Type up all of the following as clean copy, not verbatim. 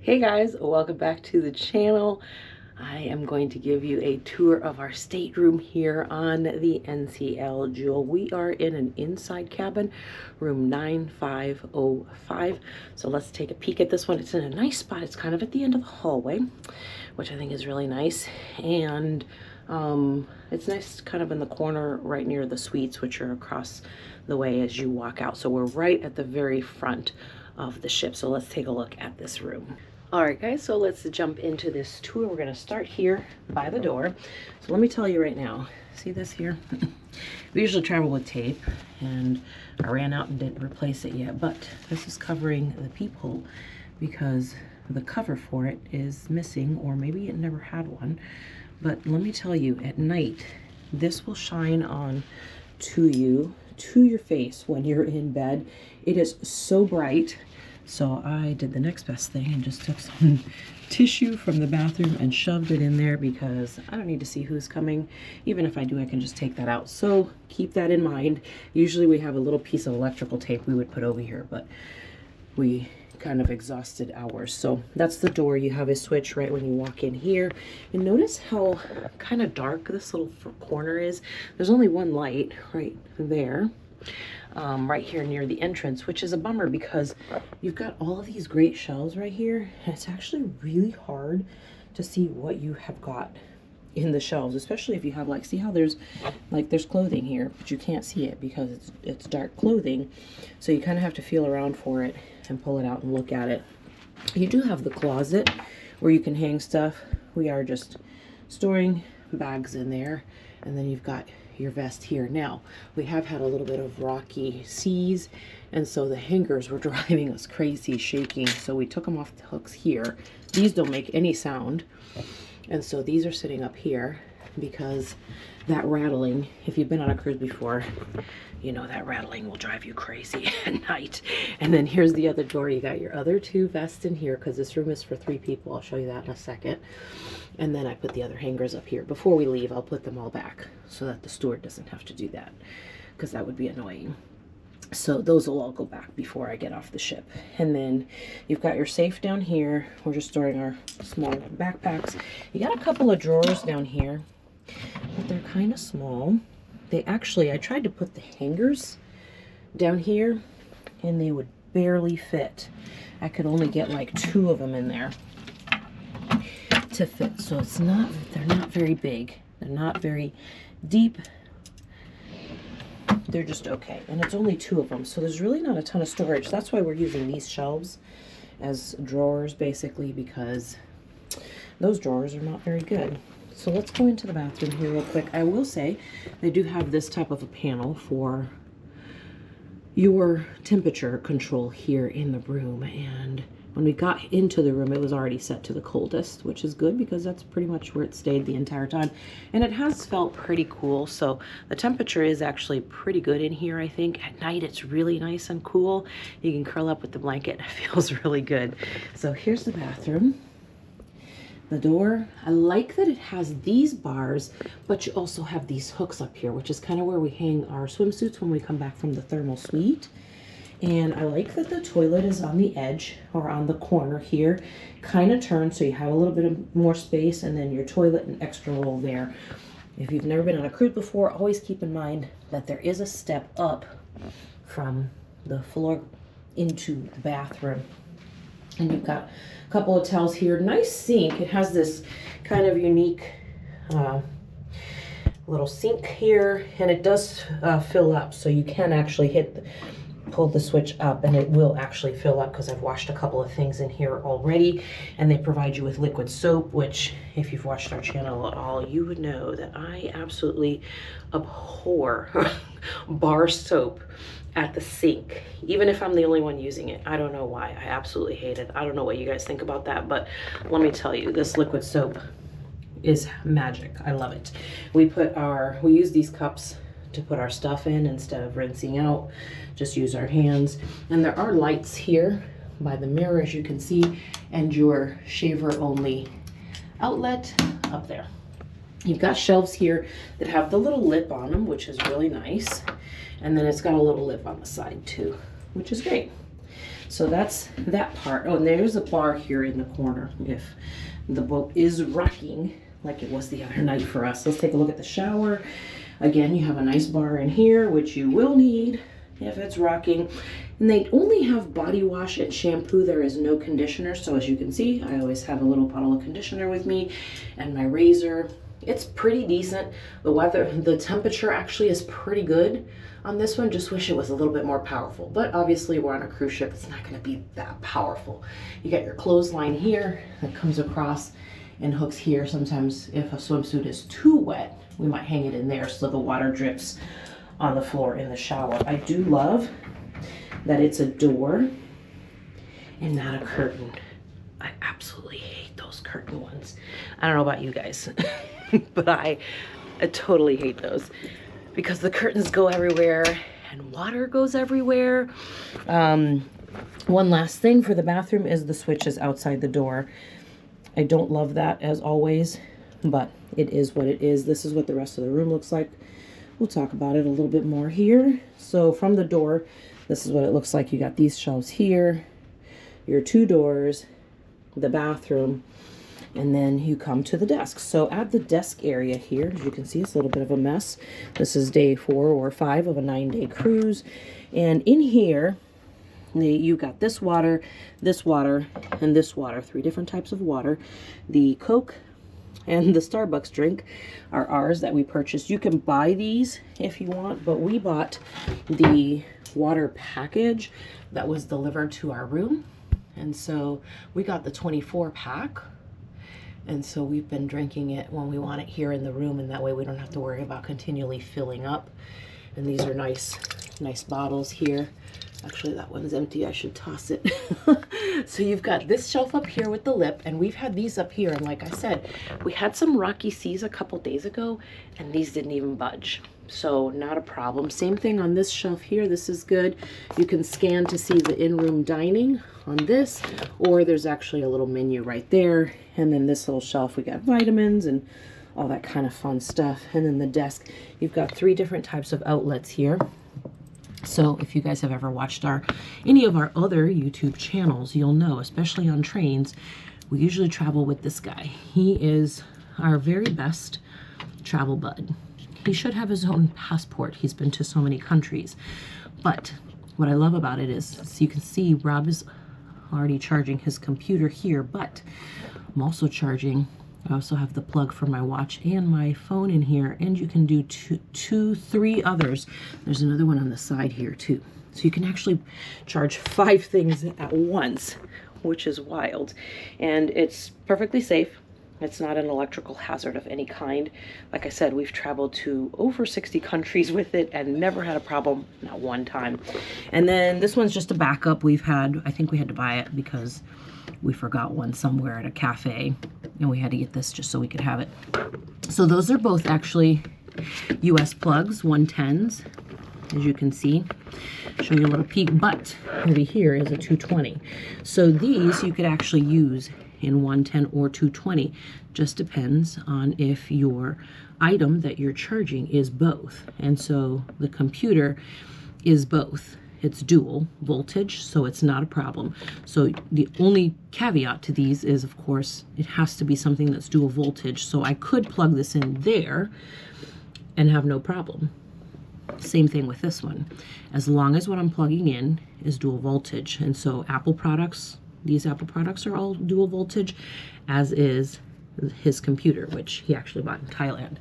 Hey guys, welcome back to the channel. I am going to give you a tour of our stateroom here on the NCL Jewel. We are in an inside cabin, room 9505. So let's take a peek at this one. It's in a nice spot. It's kind of at the end of the hallway, which I think is really nice. And it's nice kind of in the corner right near the suites, which are across the way as you walk out. So we're right at the very front of the ship. So let's take a look at this room. All right, guys, so let's jump into this tour. We're gonna start here by the door. So let me tell you right now, see this here? We usually travel with tape, and I ran out and didn't replace it yet, but this is covering the peephole because the cover for it is missing, or maybe it never had one. But let me tell you, at night, this will shine on to you, to your face when you're in bed. It is so bright. So I did the next best thing and just took some tissue from the bathroom and shoved it in there because I don't need to see who's coming. Even if I do, I can just take that out. So keep that in mind. Usually we have a little piece of electrical tape we would put over here, but we kind of exhausted ours. So that's the door. You have a switch right when you walk in here. And notice how kind of dark this little corner is. There's only one light right there. Right here near the entrance, which is a bummer because you've got all of these great shelves right here, and it's actually really hard to see what you have got in the shelves, especially if you have, like, see how there's clothing here, but you can't see it because it's dark clothing. So you kind of have to feel around for it and pull it out and look at it. You do have the closet where you can hang stuff. We are just storing bags in there, and then you've got your vest here. Now, we have had a little bit of rocky seas, and so the hangers were driving us crazy, shaking, so we took them off the hooks here. These don't make any sound, and so these are sitting up here because that rattling, if you've been on a cruise before, you know that rattling will drive you crazy at night. And then here's the other door. You got your other two vests in here because this room is for 3 people. I'll show you that in a second. And then I put the other hangers up here. Before we leave, I'll put them all back so that the steward doesn't have to do that because that would be annoying. So those will all go back before I get off the ship. And then you've got your safe down here. We're just storing our small backpacks. You got a couple of drawers down here, but they're kind of small. They actually, I tried to put the hangers down here and they would barely fit. I could only get like 2 of them in there to fit. So it's not, they're not very big. They're not very deep. They're just okay. And it's only 2 of them. So there's really not a ton of storage. That's why we're using these shelves as drawers basically, because those drawers are not very good. So let's go into the bathroom here real quick. I will say they do have this type of a panel for your temperature control here in the room. And when we got into the room, it was already set to the coldest, which is good because that's pretty much where it stayed the entire time. And it has felt pretty cool. So the temperature is actually pretty good in here, I think. At night, it's really nice and cool. You can curl up with the blanket. It feels really good. So here's the bathroom. The door, I like that it has these bars, but you also have these hooks up here, which is kind of where we hang our swimsuits when we come back from the thermal suite. And I like that the toilet is on the edge or on the corner here, kind of turned so you have a little bit of more space, and then your toilet and extra roll there. If you've never been on a cruise before, always keep in mind that there is a step up from the floor into the bathroom. And you've got a couple of towels here. Nice sink. It has this kind of unique little sink here, and it does fill up, so you can actually pull the switch up and it will actually fill up because I've washed a couple of things in here already. And they provide you with liquid soap, which if you've watched our channel at all, you would know that I absolutely abhor bar soap at the sink, even if I'm the only one using it. I don't know why. I absolutely hate it. I don't know what you guys think about that, but let me tell you, this liquid soap is magic. I love it. We use these cups to put our stuff in instead of rinsing out. Just use our hands. And there are lights here by the mirror, as you can see, and your shaver only outlet up there. You've got shelves here that have the little lip on them, which is really nice. And then it's got a little lip on the side too, which is great. So that's that part. Oh, and there's a bar here in the corner if the boat is rocking like it was the other night for us. Let's take a look at the shower. Again, you have a nice bar in here, which you will need if it's rocking. And they only have body wash and shampoo. There is no conditioner. So as you can see, I always have a little bottle of conditioner with me and my razor. It's pretty decent. The temperature actually is pretty good on this one. Just wish it was a little bit more powerful. But obviously we're on a cruise ship. It's not going to be that powerful. You got your clothesline here that comes across and hooks here. Sometimes if a swimsuit is too wet, we might hang it in there so the water drips on the floor in the shower. I do love that it's a door and not a curtain. I absolutely hate those curtain ones. I don't know about you guys, but I totally hate those because the curtains go everywhere and water goes everywhere. One last thing for the bathroom is the switch is outside the door. I don't love that as always, but it is what it is. This is what the rest of the room looks like. We'll talk about it a little bit more here. So from the door, this is what it looks like. You got these shelves here, your two doors, the bathroom, and then you come to the desk. So at the desk area here, as you can see, it's a little bit of a mess. This is day 4 or 5 of a 9-day cruise. And in here, you got this water, and this water, 3 different types of water. The Coke and the Starbucks drink are ours that we purchased. You can buy these if you want, but we bought the water package that was delivered to our room. And so we got the 24 pack. And so we've been drinking it when we want it here in the room, and that way we don't have to worry about continually filling up. And these are nice bottles here. Actually, that one's empty. I should toss it. So you've got this shelf up here with the lip, and we've had these up here. And like I said, we had some rocky seas a couple days ago, and these didn't even budge. So not a problem. Same thing on this shelf here. This is good. You can scan to see the in-room dining on this, or there's actually a little menu right there. And then this little shelf, we got vitamins and all that kind of fun stuff. And then the desk, you've got 3 different types of outlets here. So if you guys have ever watched any of our other YouTube channels, you'll know, especially on trains, we usually travel with this guy. He is our very best travel bud. He should have his own passport. He's been to so many countries. But what I love about it is, so you can see Rob is already charging his computer here, but I'm also charging. I also have the plug for my watch and my phone in here, and you can do 3 others. There's another one on the side here too. So you can actually charge 5 things at once, which is wild. And it's perfectly safe. It's not an electrical hazard of any kind. Like I said, we've traveled to over 60 countries with it and never had a problem, not one time. And then this one's just a backup. I think we had to buy it because we forgot one somewhere at a cafe, and we had to get this just so we could have it. So those are both actually US plugs, 110s, as you can see. Show you a little peek, but over here is a 220. So these you could actually use in 110 or 220. Just depends on if your item that you're charging is both. And so the computer is both. It's dual voltage, so it's not a problem. So the only caveat to these is, of course, it has to be something that's dual voltage. So I could plug this in there and have no problem. Same thing with this one, as long as what I'm plugging in is dual voltage. And so Apple products, these Apple products are all dual voltage, as is his computer, which he actually bought in Thailand.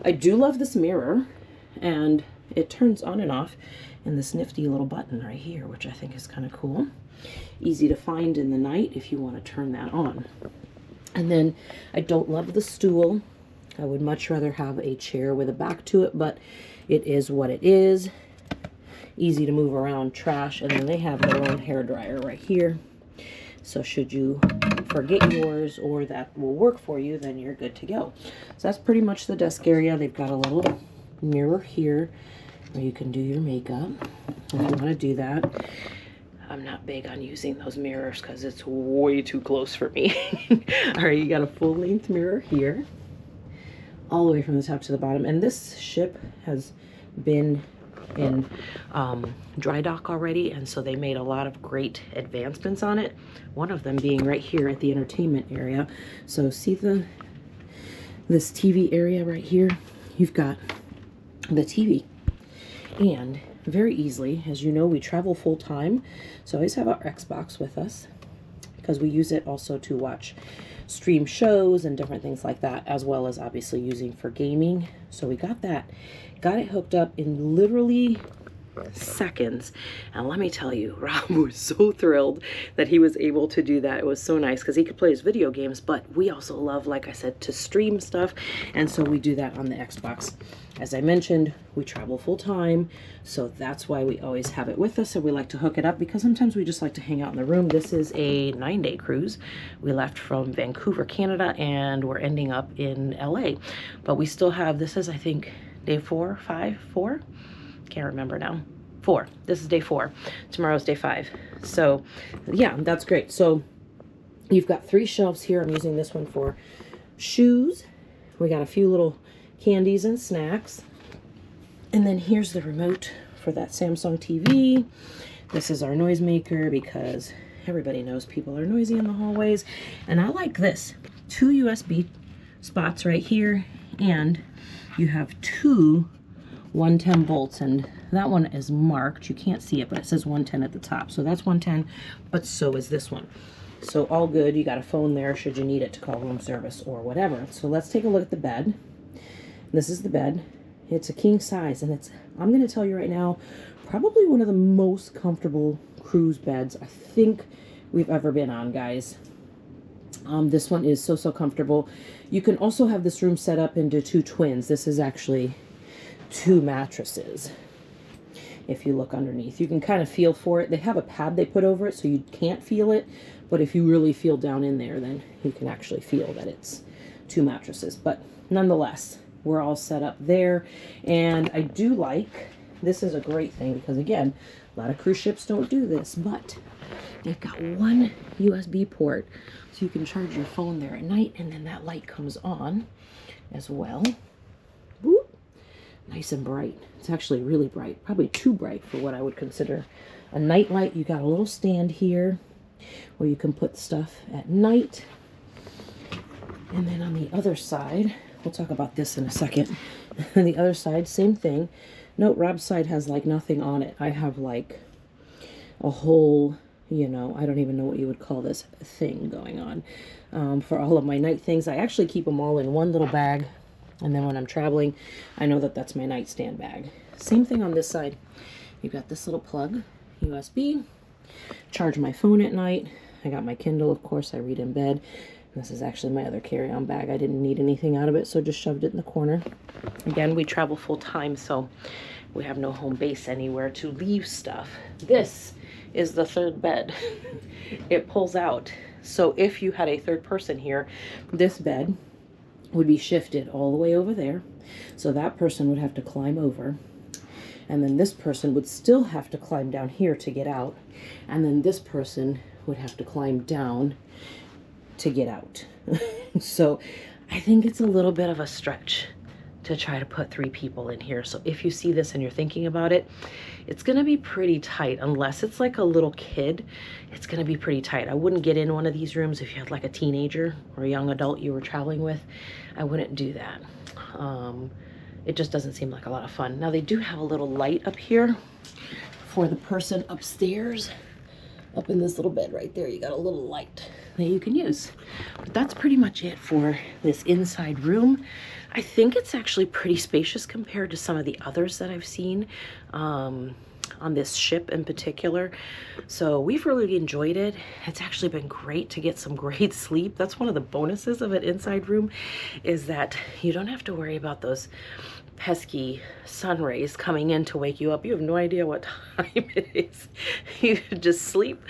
I do love this mirror, and it turns on and off, and this nifty little button right here, which I think is kind of cool. Easy to find in the night if you want to turn that on. And then I don't love the stool. I would much rather have a chair with a back to it, but it is what it is. Easy to move around, trash, and then they have their own hair dryer right here. So should you forget yours or that will work for you, then you're good to go. So that's pretty much the desk area. They've got a little mirror here where you can do your makeup if you want to do that. I'm not big on using those mirrors because it's way too close for me. All right, you got a full-length mirror here, all the way from the top to the bottom. And this ship has been in dry dock already, and so they made a lot of great advancements on it. One of them being right here at the entertainment area. So see this TV area right here? You've got the TV, and very easily, as you know, we travel full time, so I always have our Xbox with us because we use it also to watch stream shows and different things like that, as well as obviously using for gaming. So we got that, got it hooked up in literally seconds, and let me tell you, Rob was so thrilled that he was able to do that. It was so nice because he could play his video games, but we also love, like I said, to stream stuff, and so we do that on the Xbox. As I mentioned, we travel full time, so that's why we always have it with us, and we like to hook it up because sometimes we just like to hang out in the room. This is a 9-day cruise. We left from Vancouver, Canada, and we're ending up in LA, but we still have, this is I think day 4, 5, 4? Can't remember now. 4. This is day 4. Tomorrow's day 5. So yeah, that's great. So you've got 3 shelves here. I'm using this one for shoes. We got a few little candies and snacks. And then here's the remote for that Samsung TV. This is our noisemaker because everybody knows people are noisy in the hallways. And I like this. 2 USB spots right here, and you have 2 110 volts, and that one is marked. You can't see it, but it says 110 at the top. So that's 110, but so is this one. So all good. You got a phone there should you need it to call room service or whatever. So let's take a look at the bed. This is the bed. It's a king size, and it's, I'm going to tell you right now, probably one of the most comfortable cruise beds I think we've ever been on, guys. This one is so comfortable. You can also have this room set up into 2 twins. This is actually 2 mattresses. If you look underneath, you can kind of feel for it. They have a pad they put over it so you can't feel it, but if you really feel down in there, then you can actually feel that it's 2 mattresses. But nonetheless, we're all set up there, and I do like, this is a great thing because again, a lot of cruise ships don't do this, but they've got 1 USB port so you can charge your phone there at night, and then that light comes on as well. Boop. Nice and bright. It's actually really bright, probably too bright for what I would consider a night light. You got a little stand here where you can put stuff at night. And then on the other side, we'll talk about this in a second. On the other side, same thing. Note, Rob's side has like nothing on it. I have like a whole, you know, I don't even know what you would call this thing going on for all of my night things. I actually keep them all in one little bag. And then when I'm traveling, I know that that's my nightstand bag. Same thing on this side. You've got this little plug, USB. Charge my phone at night. I got my Kindle, of course, I read in bed. This is actually my other carry-on bag. I didn't need anything out of it, so just shoved it in the corner. Again, we travel full time, so we have no home base anywhere to leave stuff. This is the 3rd bed. It pulls out. So if you had a 3rd person here, this bed would be shifted all the way over there. So that person would have to climb over. And then this person would still have to climb down here to get out. And then this person would have to climb down to get out. So I think it's a little bit of a stretch to try to put 3 people in here. So if you see this and you're thinking about it, it's gonna be pretty tight. Unless it's like a little kid, it's gonna be pretty tight. I wouldn't get in one of these rooms if you had like a teenager or a young adult you were traveling with. I wouldn't do that. It just doesn't seem like a lot of fun. Now they do have a little light up here for the person upstairs. Up in this little bed right there, you got a little light that you can use. But that's pretty much it for this inside room. I think it's actually pretty spacious compared to some of the others that I've seen on this ship in particular. So we've really enjoyed it. It's actually been great to get some great sleep. That's one of the bonuses of an inside room, is that you don't have to worry about those pesky sun rays coming in to wake you up. You have no idea what time it is. You just sleep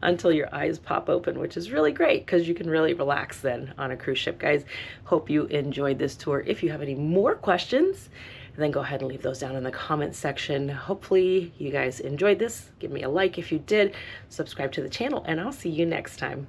until your eyes pop open, which is really great because you can really relax then on a cruise ship. Guys, hope you enjoyed this tour. If you have any more questions, then go ahead and leave those down in the comments section. Hopefully you guys enjoyed this. Give me a like if you did, subscribe to the channel, and I'll see you next time.